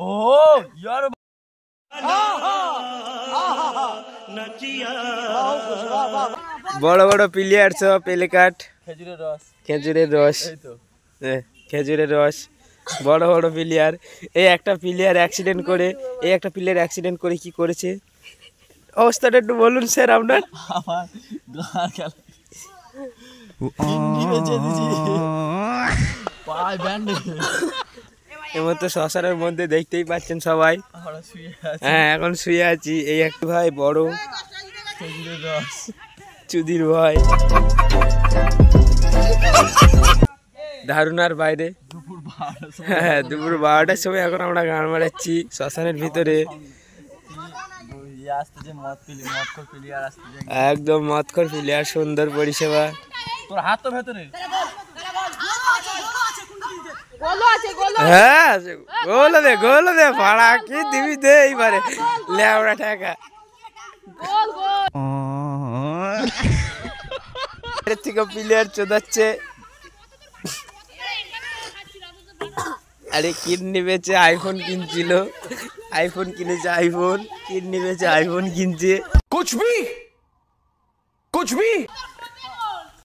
ও यार বড় বড় প্লেয়ার সব পেলে কাট খেজুরের রস খেজুরের রস বড় বড় প্লেয়ার। এই একটা প্লেয়ার অ্যাক্সিডেন্ট করে কি করেছে অবস্থাটা একটু বলুন স্যার আপনার। এমন তো শ্মশানের মধ্যে দেখতেই পাচ্ছেন সবাই। হ্যাঁ এখন শুয়ে আছি। এই একটা ভাই বড় চুদির ভাই ধারুনার বাইরে। হ্যাঁ দুপুর 12টার সময় এখন আমরা গান মারাচ্ছি শ্মশানের ভিতরে। একদম মদখোর প্লেয়ার, সুন্দর পরিষেবা। তোর হাত তো ভেতরে। হ্যাঁ গোল দে ভাড়া কি দিবি দে এইবারে লেওড়া টাকা থেকে প্লেয়ার চোদাচ্ছে। আরে কিডনি বেচে আইফোন কিনছিল, আইফোন কিনেছে, আইফোন কিডনি বেচে আইফোন কিনছে। কুছ ভি